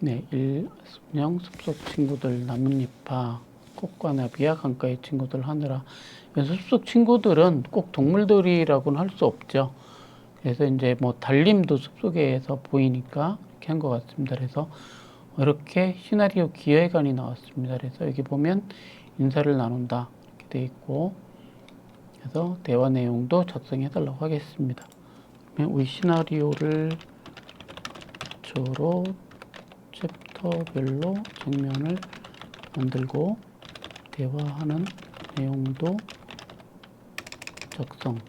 네, 일명 숲속 친구들 나뭇잎파 꽃과 나비야 강가의 친구들 하느라. 숲속 친구들은 꼭 동물들이라고는 할 수 없죠. 그래서 이제 뭐 달림도 숲속에서 보이니까 이렇게 한 것 같습니다. 그래서 이렇게 시나리오 기획안이 나왔습니다. 그래서 여기 보면 인사를 나눈다 이렇게 돼 있고, 그래서 대화 내용도 작성해 달라고 하겠습니다. 그러면 우리 시나리오를 주로 챕터별로 장면을 만들고 대화하는 내용도 작성해줘.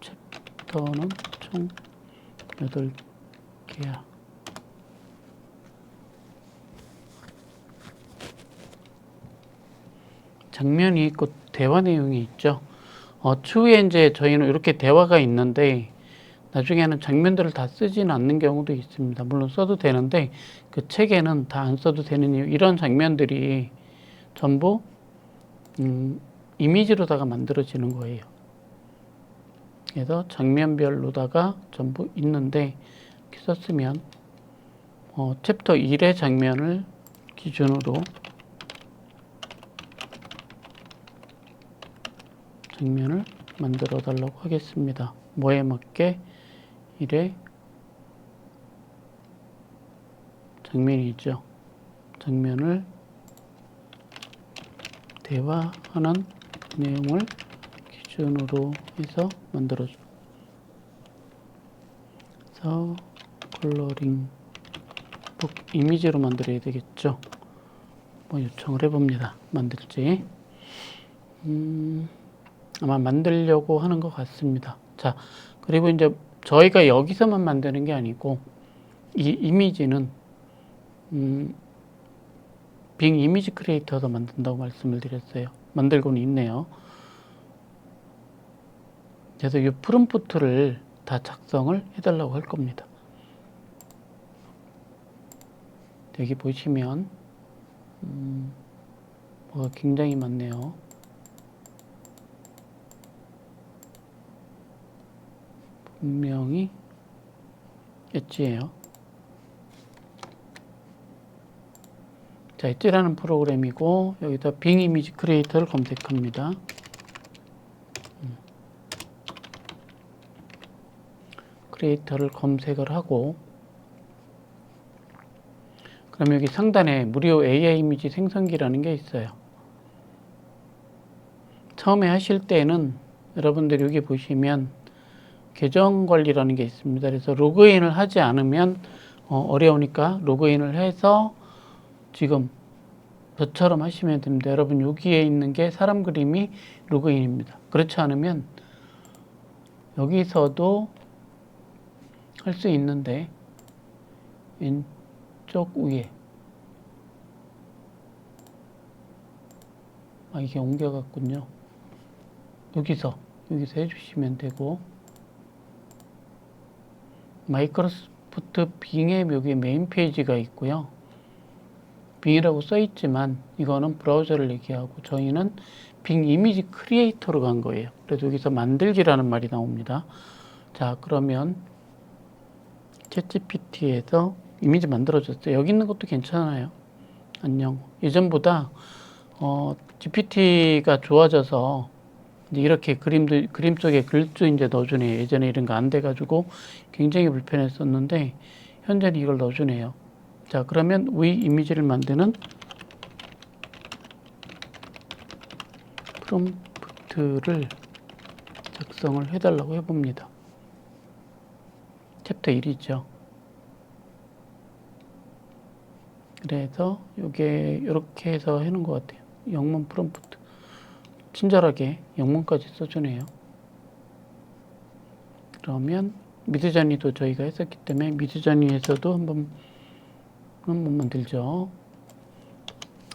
챕터는 총 8개야. 장면이 있고 대화 내용이 있죠. 추후에 이제 저희는 이렇게 대화가 있는데 나중에는 장면들을 다 쓰지는 않는 경우도 있습니다. 물론 써도 되는데 그 책에는 다 안 써도 되는 이유, 이런 장면들이 전부 이미지로다가 만들어지는 거예요. 그래서 장면별로다가 전부 있는데 이렇게 썼으면 챕터 1의 장면을 기준으로 장면을 만들어 달라고 하겠습니다. 뭐에 맞게 1의 장면이 있죠. 장면을 대화하는 내용을 기준으로 해서 만들어줘. 그래서 컬러링 북 이미지로 만들어야 되겠죠. 뭐 요청을 해봅니다. 만들지. 아마 만들려고 하는 것 같습니다. 자, 그리고 이제 저희가 여기서만 만드는 게 아니고 이 이미지는 빙 이미지 크리에이터도 만든다고 말씀을 드렸어요. 만들고는 있네요. 그래서 이 프롬프트를 다 작성을 해달라고 할 겁니다. 여기 보시면 뭐가 굉장히 많네요. 분명히 엣지예요. 자, 엣지라는 프로그램이고 여기다 빙 이미지 크리에이터를 검색합니다. 크리에이터를 검색을 하고, 그럼 여기 상단에 무료 AI 이미지 생성기라는 게 있어요. 처음에 하실 때는 여러분들 여기 보시면 계정 관리라는 게 있습니다. 그래서 로그인을 하지 않으면 어려우니까 로그인을 해서 지금 저처럼 하시면 됩니다. 여러분 여기에 있는 게 사람 그림이 로그인입니다. 그렇지 않으면 여기서도 할 수 있는데 왼쪽 위에 이게 옮겨갔군요. 여기서 해주시면 되고, 마이크로소프트 빙의 여기 메인 페이지가 있고요. 빙이라고 써 있지만 이거는 브라우저를 얘기하고 저희는 빙 이미지 크리에이터로 간 거예요. 그래서 여기서 만들기라는 말이 나옵니다. 자, 그러면 챗GPT에서 이미지 만들어졌어요. 여기 있는 것도 괜찮아요. 안녕. 예전보다 GPT가 좋아져서 이렇게 그림 속에 글도 이제 넣어주네요. 예전에 이런 거 안 돼가지고 굉장히 불편했었는데 현재는 이걸 넣어주네요. 자, 그러면 위 이미지를 만드는 프롬프트를 작성을 해달라고 해봅니다. 챕터 1이죠. 그래서 이게 이렇게 해서 해놓은 것 같아요. 영문 프롬프트. 친절하게 영문까지 써주네요. 그러면 미드저니도 저희가 했었기 때문에 미드저니에서도 한번 만들죠.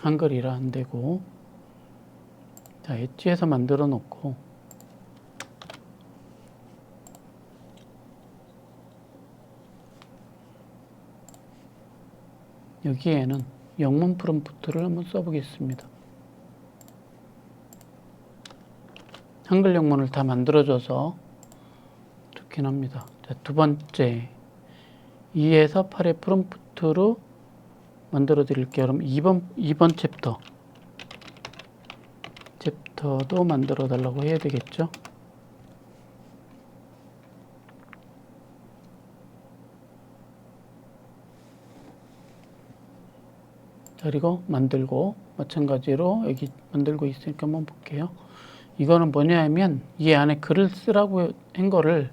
한글이라 안 되고. 자, 엣지에서 만들어 놓고 여기에는 영문 프롬프트를 한번 써보겠습니다. 한글 영문을 다 만들어줘서 좋긴 합니다. 자, 두 번째 2에서 8의 프롬프트로 만들어 드릴게요. 그럼 2번 챕터도 만들어 달라고 해야 되겠죠. 그리고 만들고, 마찬가지로 여기 만들고 있으니까 한번 볼게요. 이거는 뭐냐 하면 이 안에 글을 쓰라고 한 거를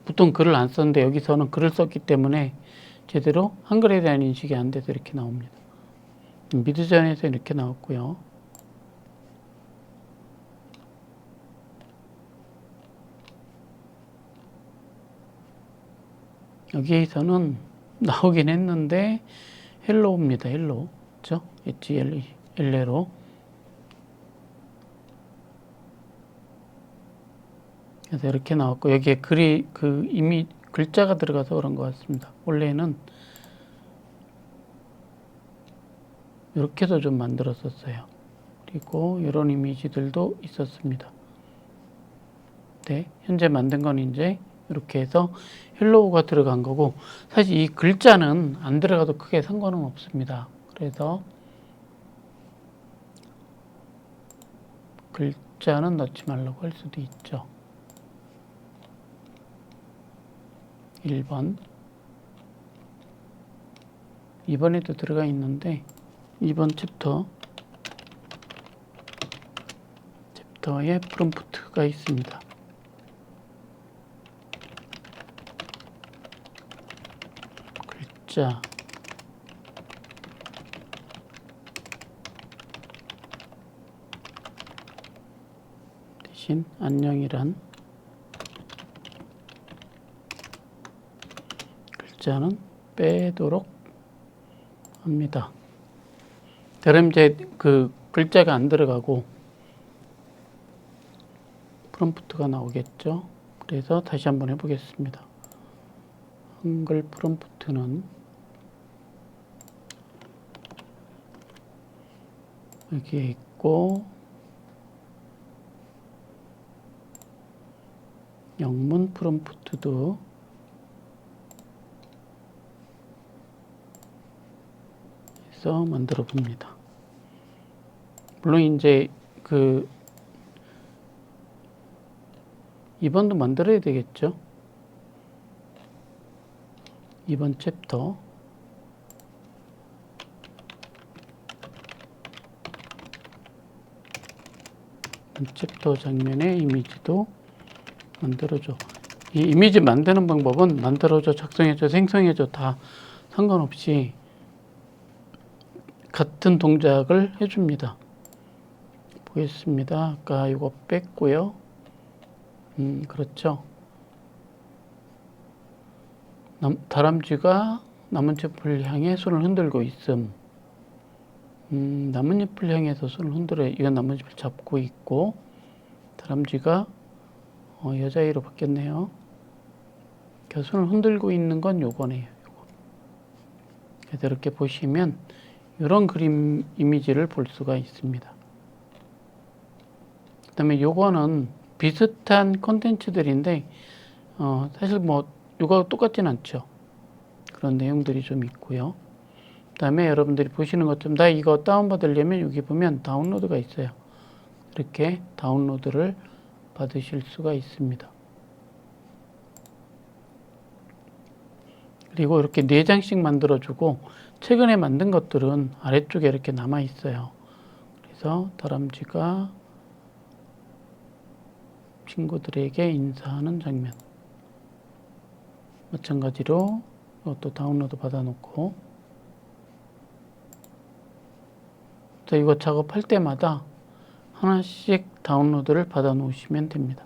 보통 글을 안 썼는데 여기서는 글을 썼기 때문에 제대로 한글에 대한 인식이 안 돼서 이렇게 나옵니다. 미드전에서 이렇게 나왔고요. 여기에서는 나오긴 했는데 헬로우입니다. 헬로우. 그렇죠? HLL로. 그래서 이렇게 나왔고 여기에 글이 이미 글자가 들어가서 그런 것 같습니다. 원래는 이렇게도 좀 만들었었어요. 그리고 이런 이미지들도 있었습니다. 네, 현재 만든 건 이제 이렇게 해서 헬로우가 들어간 거고, 사실 이 글자는 안 들어가도 크게 상관은 없습니다. 그래서 글자는 넣지 말라고 할 수도 있죠. 1번 2번에도 들어가 있는데 2번 챕터에 프롬프트가 있습니다. 글자 대신 안녕이란 글자는 빼도록 합니다. 그럼 이제 그 글자가 안 들어가고 프롬프트가 나오겠죠. 그래서 다시 한번 해보겠습니다. 한글 프롬프트는 여기에 있고, 영문 프롬프트도 해서 만들어 봅니다. 물론 이제 2번도 만들어야 되겠죠. 2번 챕터 장면의 이미지도 만들어줘. 이 이미지 만드는 방법은 만들어줘, 작성해줘, 생성해줘 다 상관없이 같은 동작을 해줍니다. 보겠습니다. 아까 이거 뺐고요. 그렇죠. 다람쥐가 나뭇잎을 향해 손을 흔들고 있음. 나뭇잎을 향해서 손을 흔들어요. 이건 나뭇잎을 잡고 있고, 다람쥐가 여자애로 바뀌었네요. 손을 흔들고 있는 건 요거네요. 요거. 그래서 이렇게 보시면 이런 그림 이미지를 볼 수가 있습니다. 그 다음에 요거는 비슷한 콘텐츠들인데 사실 뭐 요거 똑같진 않죠. 그런 내용들이 좀 있고요. 그 다음에 여러분들이 보시는 것처럼 나 이거 다운받으려면 여기 보면 다운로드가 있어요. 이렇게 다운로드를 받으실 수가 있습니다. 그리고 이렇게 4장씩 만들어주고 최근에 만든 것들은 아래쪽에 이렇게 남아 있어요. 그래서 다람쥐가 친구들에게 인사하는 장면. 마찬가지로 이것도 다운로드 받아놓고, 이거 작업할 때마다 하나씩 다운로드를 받아 놓으시면 됩니다.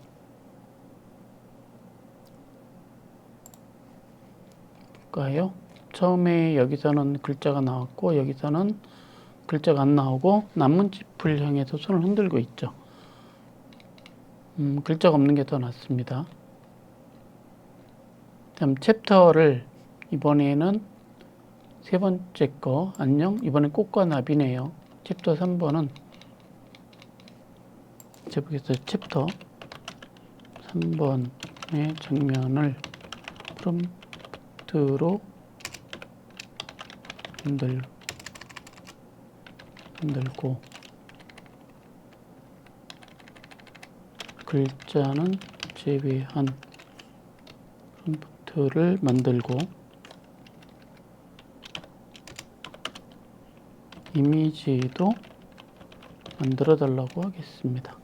볼까요? 처음에 여기서는 글자가 나왔고 여기서는 글자가 안 나오고 나뭇잎을 향해서 손을 흔들고 있죠. 글자가 없는 게 더 낫습니다. 다음 챕터를 이번에는 세 번째 거 안녕. 이번엔 꽃과 나비네요. 챕터 3번은 제보겠어요. 챕터 3번의 장면을 폰트로 만들고 글자는 제외한 폰트를 만들고 이미지도 만들어 달라고 하겠습니다.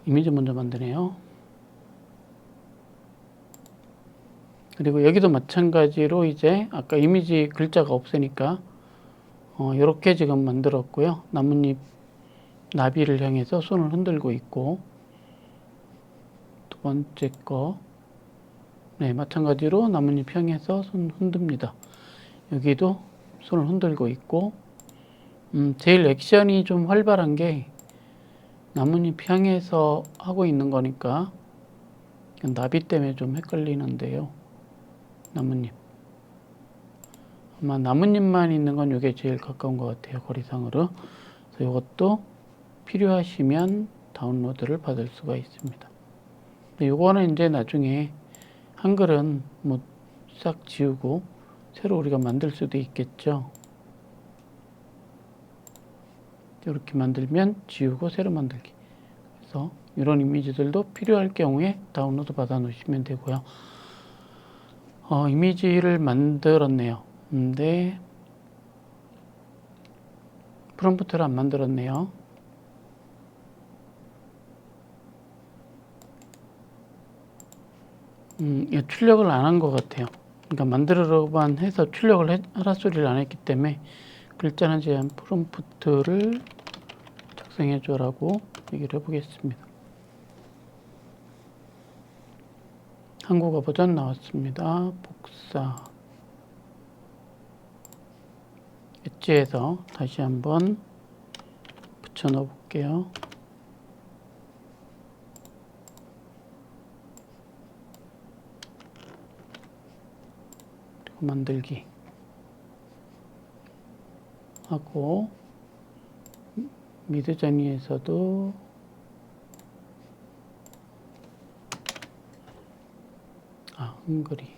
이미지 먼저 만드네요. 그리고 여기도 마찬가지로 이제 아까 이미지 글자가 없으니까 이렇게 지금 만들었고요. 나뭇잎 나비를 향해서 손을 흔들고 있고, 두 번째 거 네, 마찬가지로 나뭇잎 향해서 손 흔듭니다. 여기도 손을 흔들고 있고, 제일 액션이 좀 활발한 게 나뭇잎 향해서 하고 있는 거니까 나비 때문에 좀 헷갈리는데요. 나뭇잎. 아마 나뭇잎만 있는 건 이게 제일 가까운 것 같아요. 거리상으로. 그래서 이것도 필요하시면 다운로드를 받을 수가 있습니다. 이거는 이제 나중에 한글은 뭐 싹 지우고 새로 우리가 만들 수도 있겠죠. 이렇게 만들면 지우고 새로 만들기. 그래서 이런 이미지들도 필요할 경우에 다운로드 받아 놓으시면 되고요. 이미지를 만들었네요. 근데 프롬프트를 안 만들었네요. 출력을 안 한 것 같아요. 그러니까 만들어만 해서 출력을 하라 소리를 안 했기 때문에 글자는 제한 프롬프트를 작성해 줘라고 얘기를 해보겠습니다. 한국어 버전 나왔습니다. 복사. 엣지에서 다시 한번 붙여 넣어 볼게요. 그리고 만들기 하고, 미드저니에서도 한글이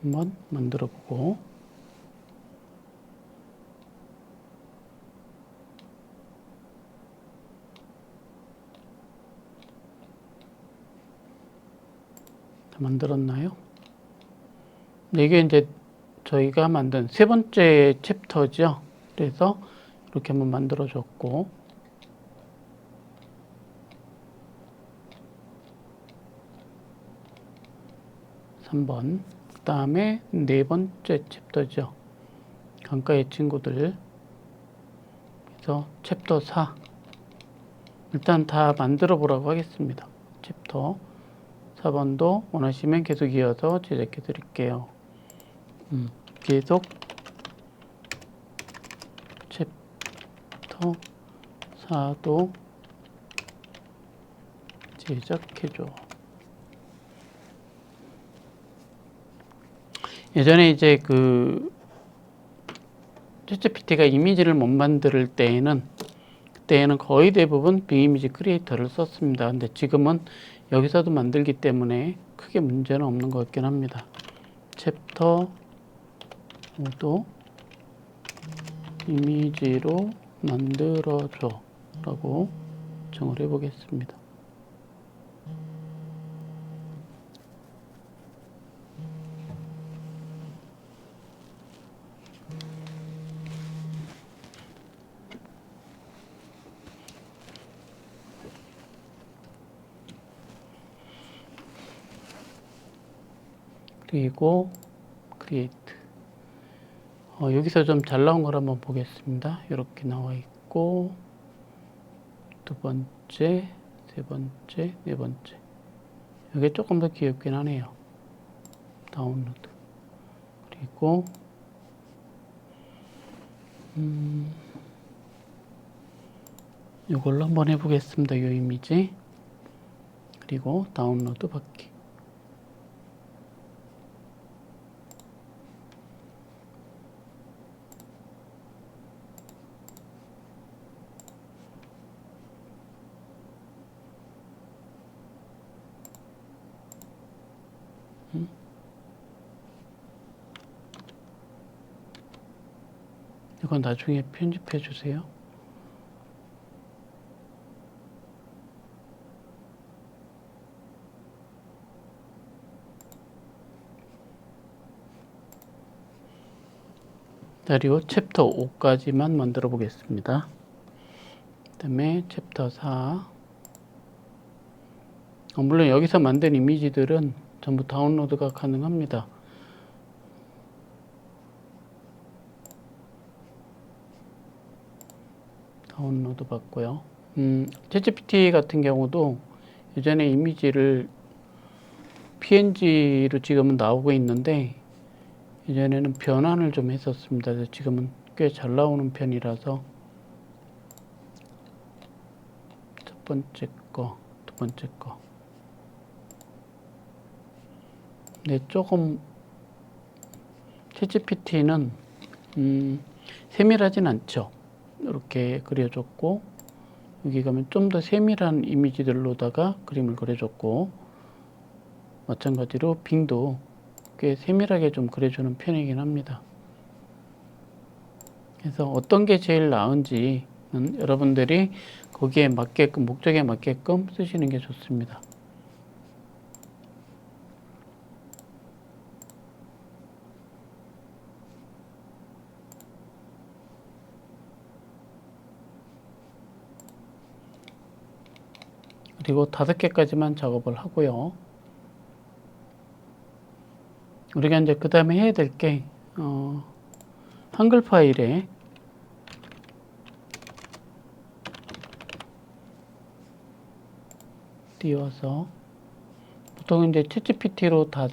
한번 만들어 보고, 다 만들었나요? 네, 이게 이제 저희가 만든 세 번째 챕터죠. 그래서 이렇게 한번 만들어 줬고, 3번. 그 다음에 네 번째 챕터죠. 강가의 친구들. 그래서 챕터 4. 일단 다 만들어 보라고 하겠습니다. 챕터 4번도 원하시면 계속 이어서 제작해 드릴게요. 계속 챕터 4도 제작해줘. 예전에 이제 챗GPT가 이미지를 못 만들 때에는, 그때는 거의 대부분 빅이미지 크리에이터를 썼습니다. 근데 지금은 여기서도 만들기 때문에 크게 문제는 없는 것 같긴 합니다. 챕터 5도 이미지로 만들어줘 라고 정을 해보겠습니다. 그리고 create. 여기서 좀 잘 나온 걸 한번 보겠습니다. 이렇게 나와 있고, 두 번째, 세 번째, 네 번째. 이게 조금 더 귀엽긴 하네요. 다운로드. 그리고 이걸로 한번 해보겠습니다. 이 이미지. 그리고 다운로드 받기. 이건 나중에 편집해 주세요. 그리고 챕터 5까지만 만들어 보겠습니다. 그 다음에 챕터 4. 물론 여기서 만든 이미지들은 전부 다운로드가 가능합니다. 다운로드 받고요. 챗GPT 같은 경우도 예전에 이미지를 PNG로 지금은 나오고 있는데 예전에는 변환을 좀 했었습니다. 그래서 지금은 꽤 잘 나오는 편이라서 첫 번째 거, 두 번째 거. 네, 조금 챗GPT는 세밀하진 않죠. 이렇게 그려줬고 여기 가면 좀 더 세밀한 이미지들로다가 그림을 그려줬고 마찬가지로 빙도 꽤 세밀하게 좀 그려주는 편이긴 합니다. 그래서 어떤 게 제일 나은지는 여러분들이 거기에 맞게끔 목적에 맞게끔 쓰시는 게 좋습니다. 그리고 5개까지만 작업을 하고요. 우리가 이제 그 다음에 해야 될 게 한글 파일에 띄워서 보통 이제 챗GPT로 다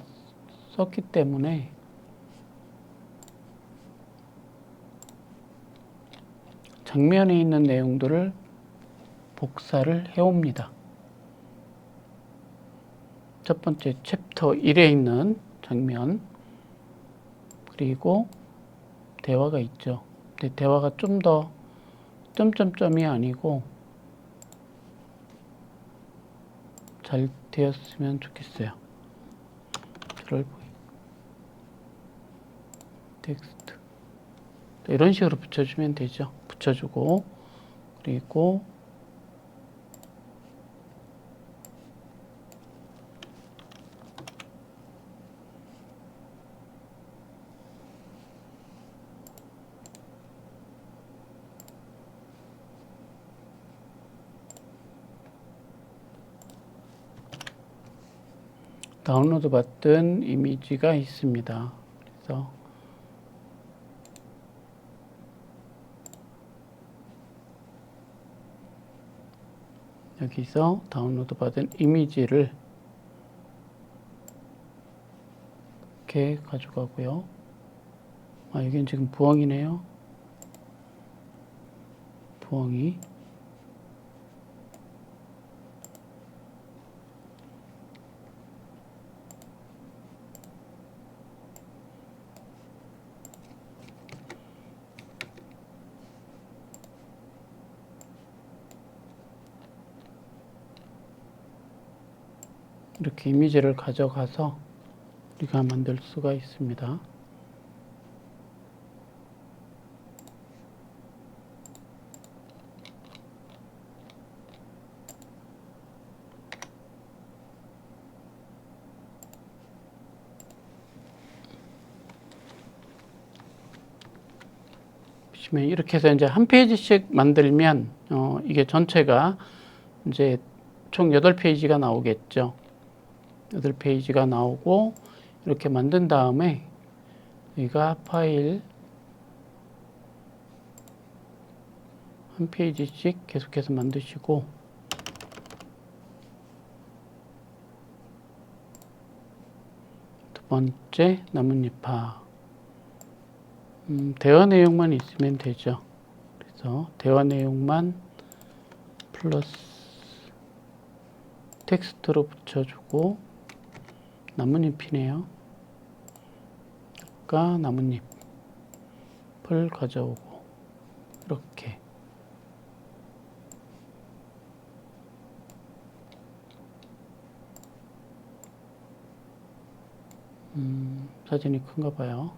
썼기 때문에 장면에 있는 내용들을 복사를 해옵니다. 첫 번째 챕터 1에 있는 장면, 그리고 대화가 있죠. 근데 대화가 좀 더 점점점이 아니고 잘 되었으면 좋겠어요. 텍스트 이런 식으로 붙여주면 되죠. 붙여주고 그리고 다운로드 받은 이미지가 있습니다. 그래서 여기서 다운로드 받은 이미지를 이렇게 가져가고요. 여긴 지금 부엉이네요. 부엉이. 이렇게 이미지를 가져가서 우리가 만들 수가 있습니다. 보시면 이렇게 해서 이제 한 페이지씩 만들면 이게 전체가 이제 총 8페이지가 나오겠죠. 8페이지가 나오고 이렇게 만든 다음에 여기가 파일 한 페이지씩 계속해서 만드시고 두 번째 나뭇잎파 대화 내용만 있으면 되죠. 그래서 대화 내용만 플러스 텍스트로 붙여주고 나뭇잎이네요. 아까 나뭇잎을 가져오고 이렇게 사진이 큰가 봐요.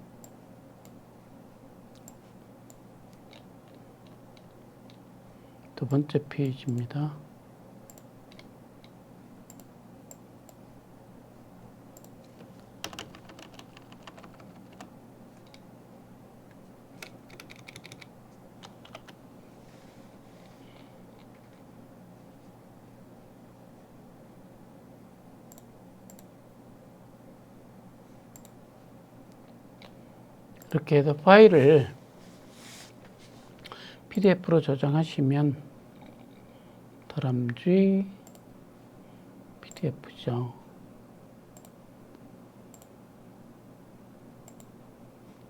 두 번째 페이지입니다. 이렇게 해서 파일을 PDF로 저장하시면 다람쥐 PDF죠.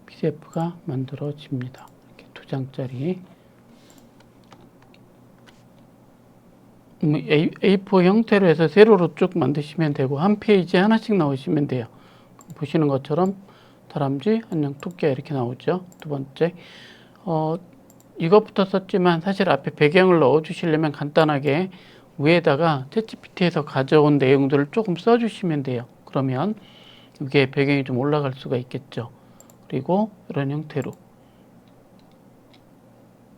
PDF가 만들어집니다. 이렇게 2장짜리. A4 형태로 해서 세로로 쭉 만드시면 되고 한 페이지에 하나씩 넣으시면 돼요. 보시는 것처럼 다람쥐, 안녕 토끼야 이렇게 나오죠. 두 번째, 이것부터 썼지만 사실 앞에 배경을 넣어 주시려면 간단하게 위에다가 챗GPT에서 가져온 내용들을 조금 써주시면 돼요. 그러면 이게 배경이 좀 올라갈 수가 있겠죠. 그리고 이런 형태로.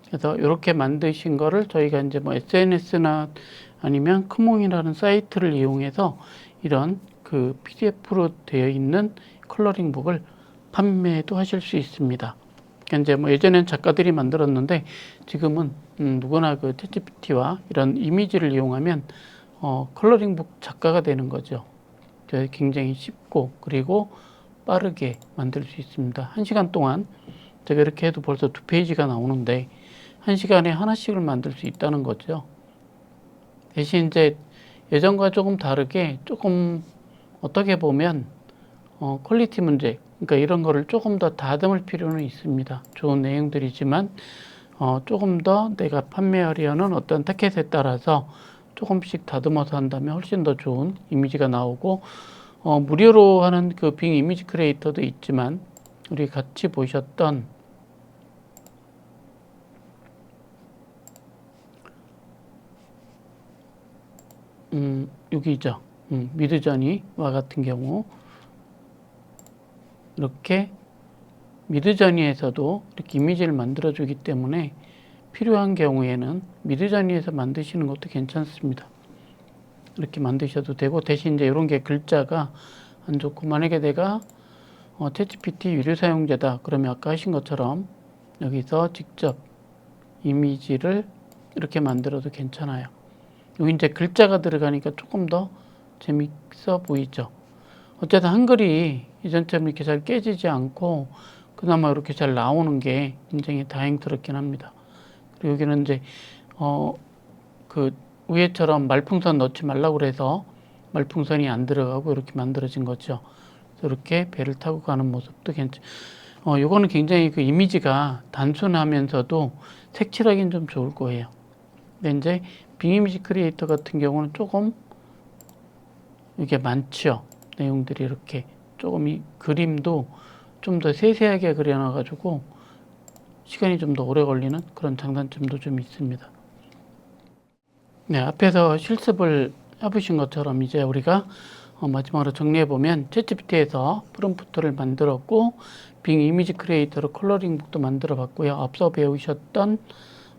그래서 이렇게 만드신 거를 저희가 이제 뭐 SNS나 아니면 크몽이라는 사이트를 이용해서 이런 그 PDF로 되어 있는 컬러링북을 판매도 하실 수 있습니다. 이제 뭐 예전엔 작가들이 만들었는데 지금은 누구나 그 챗GPT와 이런 이미지를 이용하면 컬러링북 작가가 되는 거죠. 굉장히 쉽고 그리고 빠르게 만들 수 있습니다. 1시간 동안 제가 이렇게 해도 벌써 2페이지가 나오는데 1시간에 하나씩을 만들 수 있다는 거죠. 대신 이제 예전과 조금 다르게 조금 어떻게 보면 퀄리티 문제, 그러니까 이런 거를 조금 더 다듬을 필요는 있습니다. 좋은 내용들이지만 조금 더 내가 판매하려는 어떤 타켓에 따라서 조금씩 다듬어서 한다면 훨씬 더 좋은 이미지가 나오고 무료로 하는 그 빙 이미지 크리에이터도 있지만 우리 같이 보셨던 여기죠. 미드저니와 같은 경우 이렇게 미드저니에서도 이렇게 이미지를 만들어 주기 때문에 필요한 경우에는 미드저니에서 만드시는 것도 괜찮습니다. 이렇게 만드셔도 되고 대신 이제 이런 게 글자가 안 좋고 만약에 내가 챗GPT 유료 사용자다 그러면 아까 하신 것처럼 여기서 직접 이미지를 이렇게 만들어도 괜찮아요. 여기 이제 글자가 들어가니까 조금 더 재밌어 보이죠. 어쨌든 한글이 이전처럼 이렇게 잘 깨지지 않고 그나마 이렇게 잘 나오는 게 굉장히 다행스럽긴 합니다. 그리고 여기는 이제 그 위에처럼 말풍선 넣지 말라고 그래서 말풍선이 안 들어가고 이렇게 만들어진 거죠. 이렇게 배를 타고 가는 모습도 요거는 굉장히 그 이미지가 단순하면서도 색칠하기는 좀 좋을 거예요. 근데 이제 빙 이미지 크리에이터 같은 경우는 조금 이게 많죠. 내용들이 이렇게 조금 이 그림도 좀 더 세세하게 그려놔가지고 시간이 좀 더 오래 걸리는 그런 장단점도 좀 있습니다. 네, 앞에서 실습을 해보신 것처럼 이제 우리가 마지막으로 정리해보면 챗GPT에서 프롬프트를 만들었고 빙 이미지 크리에이터로 컬러링북도 만들어 봤고요. 앞서 배우셨던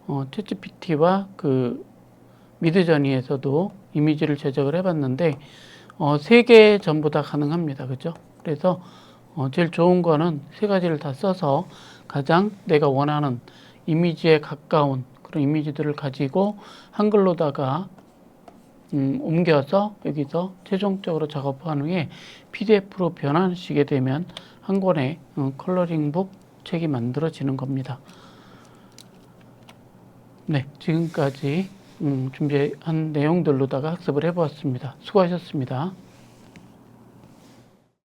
챗GPT와 그 미드저니에서도 이미지를 제작을 해봤는데 3개 전부 다 가능합니다. 그죠? 그래서 제일 좋은 거는 3가지를 다 써서 가장 내가 원하는 이미지에 가까운 그런 이미지들을 가지고 한글로다가 옮겨서 여기서 최종적으로 작업한 후에 PDF로 변환하시게 되면 한 권의 컬러링북 책이 만들어지는 겁니다. 네, 지금까지 준비한 내용들로다가 학습을 해보았습니다. 수고하셨습니다.